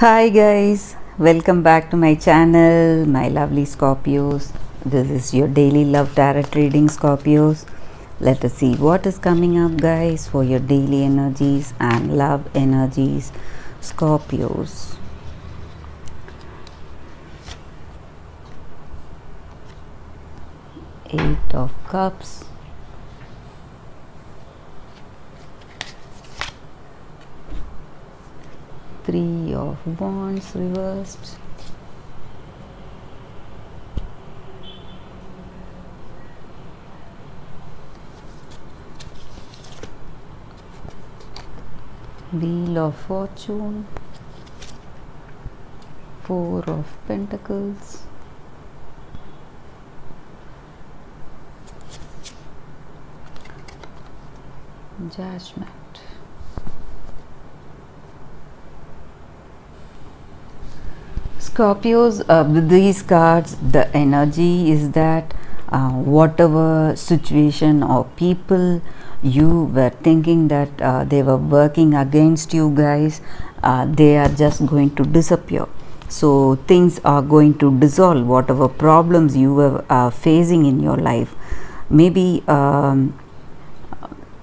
Hi guys, welcome back to my channel, my lovely Scorpios. This is your daily love tarot reading, Scorpios. Let us see what is coming up, guys, for your daily energies and love energies, Scorpios. Eight of Cups. Three of Wands reversed. Wheel of Fortune. Four of Pentacles. Judgment. Scorpios, with these cards, the energy is that whatever situation or people you were thinking that they were working against you guys, they are just going to disappear. So things are going to dissolve. Whatever problems you were facing in your life, maybe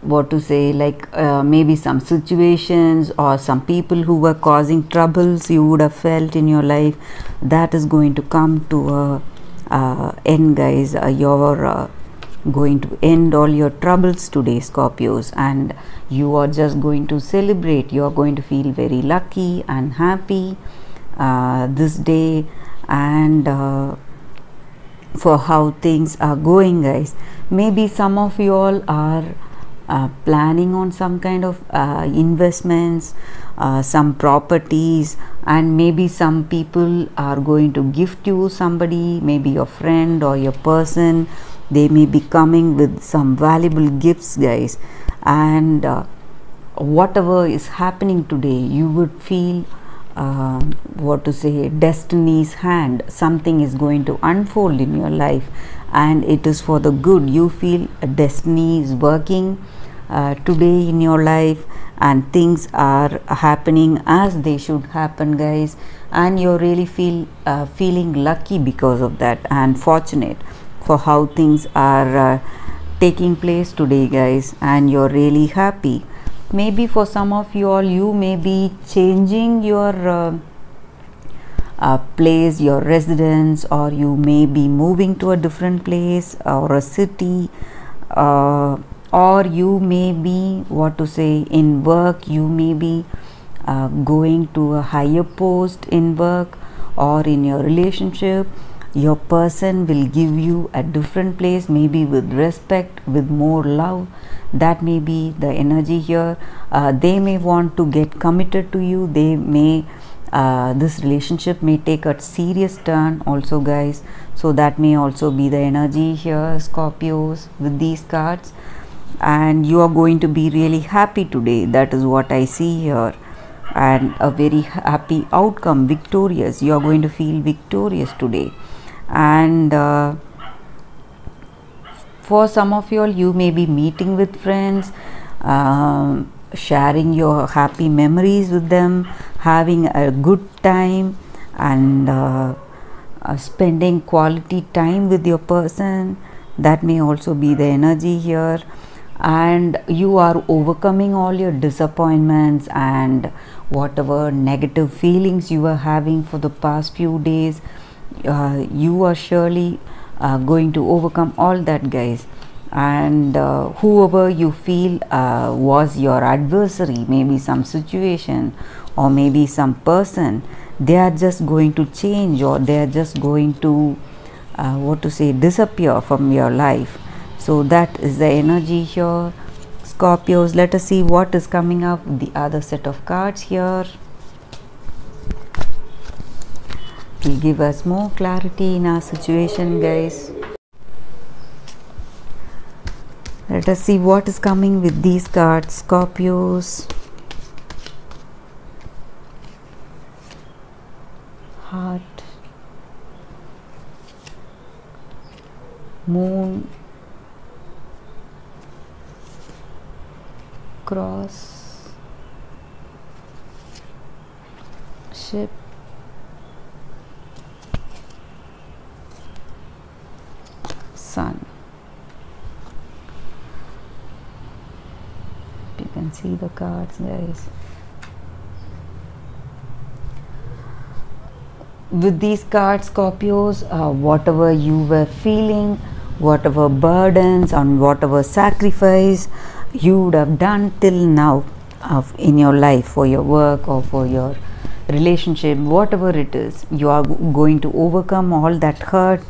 what to say, like maybe some situations or some people who were causing troubles you would have felt in your life, that is going to come to a end, guys. You're going to end all your troubles today, Scorpios, and you are just going to celebrate. You are going to feel very lucky and happy this day, and for how things are going, guys. Maybe some of you all are planning on some kind of investments, some properties, and maybe some people are going to gift you somebody, maybe your friend or your person. They may be coming with some valuable gifts, guys, and whatever is happening today, you would feel what to say, destiny's hand. Something is going to unfold in your life and it is for the good. You feel destiny is working today in your life and things are happening as they should happen, guys, and you really feeling lucky because of that and fortunate for how things are taking place today, guys, and you're really happy. Maybe for some of you all, you may be changing your place, your residence, or you may be moving to a different place or a city, or you may be, what to say, in work. You may be going to a higher post in work, or in your relationship your person will give you a different place, maybe with respect, with more love. That may be the energy here. They may want to get committed to you. They may this relationship may take a serious turn also, guys. So that may also be the energy here, Scorpios, with these cards. And you are going to be really happy today. That is what I see here, and a very happy outcome, victorious. You are going to feel victorious today. And for some of you all, you may be meeting with friends, sharing your happy memories with them, having a good time, and spending quality time with your person. That may also be the energy here. And you are overcoming all your disappointments and whatever negative feelings you were having for the past few days. You are surely going to overcome all that, guys. And whoever you feel was your adversary, maybe some situation or maybe some person, they are just going to change, or they are just going to what to say, disappear from your life. So that is the energy here, Scorpios. Let us see what is coming up, the other set of cards here. Will give us more clarity in our situation, guys. Let us see what is coming with these cards, Scorpios. Heart, Moon, Cross, relationship. Sun. You can see the cards, guys. With these cards, Scorpios, whatever you were feeling, whatever burdens and whatever sacrifice you would have done till now in your life, for your work or for your relationship, whatever it is, you are going to overcome all that hurt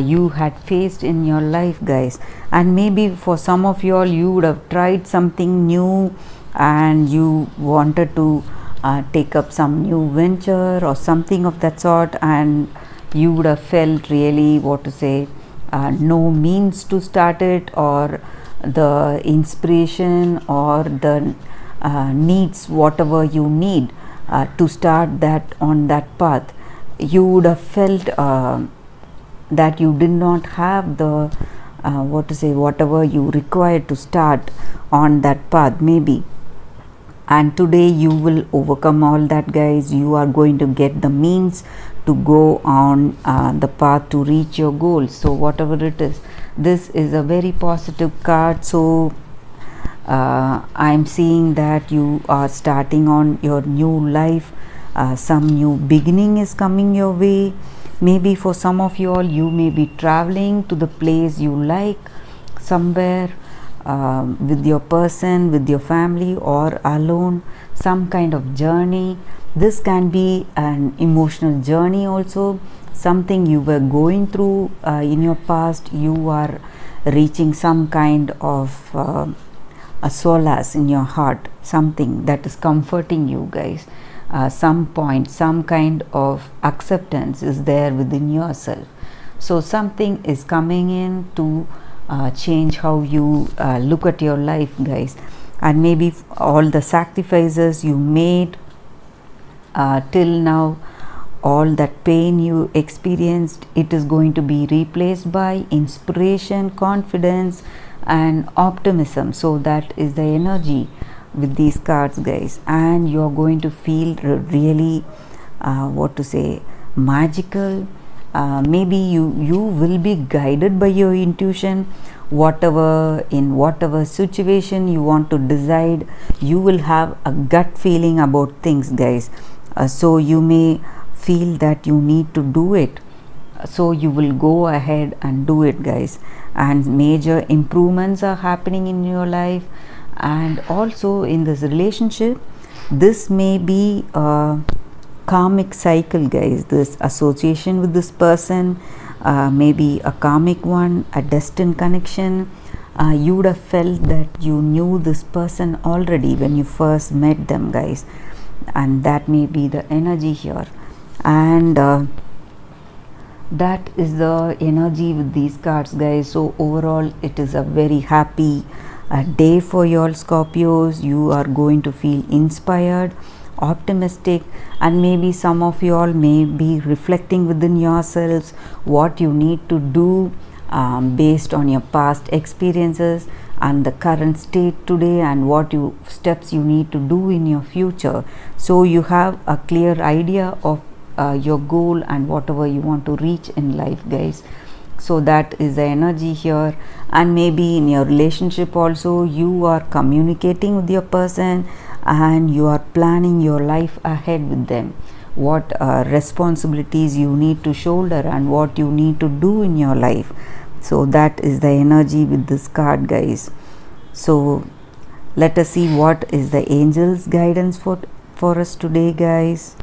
you had faced in your life, guys. And maybe for some of you all, you would have tried something new and you wanted to take up some new venture or something of that sort, and you would have felt really, what to say, no means to start it, or the inspiration or the needs, whatever you need to start that on that path. You would have felt that you did not have the what to say, whatever you required to start on that path, maybe. And today you will overcome all that, guys. You are going to get the means to go on the path to reach your goals. So whatever it is, this is a very positive card. So I'm seeing that you are starting on your new life. Some new beginning is coming your way. Maybe for some of you all, you may be traveling to the place you like, somewhere with your person, with your family, or alone, some kind of journey. This can be an emotional journey also, something you were going through in your past. You are reaching some kind of a solace in your heart, something that is comforting you, guys. Some point, some kind of acceptance is there within yourself. So something is coming in to change how you look at your life, guys. And maybe all the sacrifices you made till now, all that pain you experienced, it is going to be replaced by inspiration, confidence and optimism. So that is the energy with these cards, guys. And you are going to feel really what to say, magical. Maybe you will be guided by your intuition. In whatever situation you want to decide, you will have a gut feeling about things, guys. So you may feel that you need to do it, so you will go ahead and do it, guys. And major improvements are happening in your life. And also in this relationship, this may be a karmic cycle, guys. This association with this person may be a karmic one, a destined connection. You would have felt that you knew this person already when you first met them, guys. And that may be the energy here. And that is the energy with these cards, guys. So overall, it is a very happy day for you all, Scorpios. You are going to feel inspired, optimistic, and maybe some of you all may be reflecting within yourselves what you need to do based on your past experiences and the current state today, and what steps you need to do in your future. So you have a clear idea of your goal and whatever you want to reach in life, guys. So that is the energy here. And maybe in your relationship also, you are communicating with your person and you are planning your life ahead with them, what responsibilities you need to shoulder and what you need to do in your life. So that is the energy with this card, guys. So let us see what is the angels guidance for us today, guys.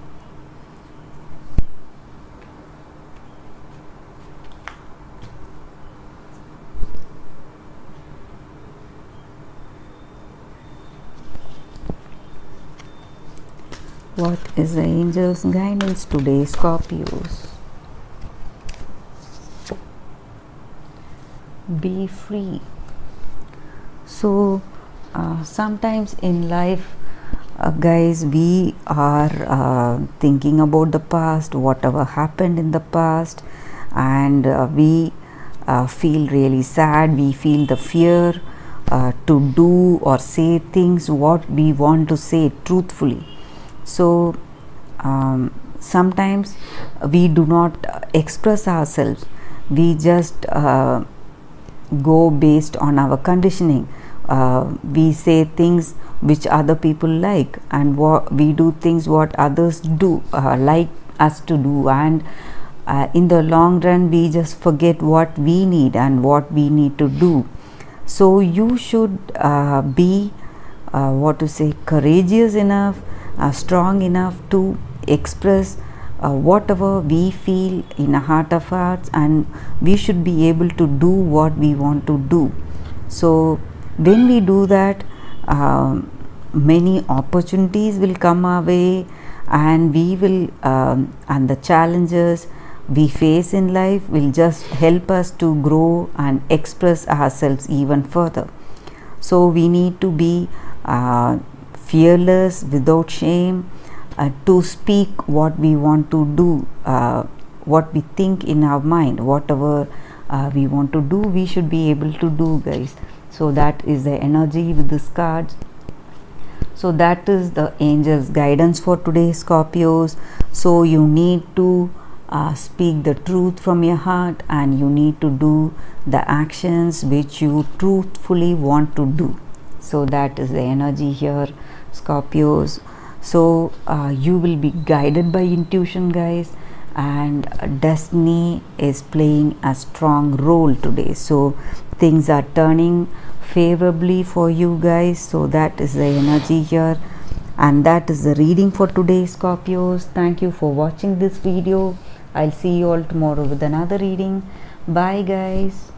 What is the angels guidance today, Scorpios? Be free. So sometimes in life, guys, we are thinking about the past, whatever happened in the past, and we feel really sad. We feel the fear to do or say things what we want to say truthfully. So sometimes we do not express ourselves. We just go based on our conditioning. We say things which other people like, and we do things what others do like us to do, and in the long run we just forget what we need and what we need to do. So you should be courageous enough, strong enough to express whatever we feel in a heart of hearts, and we should be able to do what we want to do. So when we do that, many opportunities will come our way, and we will and the challenges we face in life will just help us to grow and express ourselves even further. So we need to be fearless, without shame, to speak what we want to do, what we think in our mind, whatever we want to do, we should be able to do, guys. So that is the energy with this cards. So that is the angels guidance for today, Scorpios. So you need to speak the truth from your heart, and you need to do the actions which you truthfully want to do. So that is the energy here, Scorpios. So you will be guided by intuition, guys, and destiny is playing a strong role today. So things are turning favorably for you guys. So that is the energy here, and that is the reading for today, Scorpios. Thank you for watching this video. I'll see you all tomorrow with another reading. Bye, guys.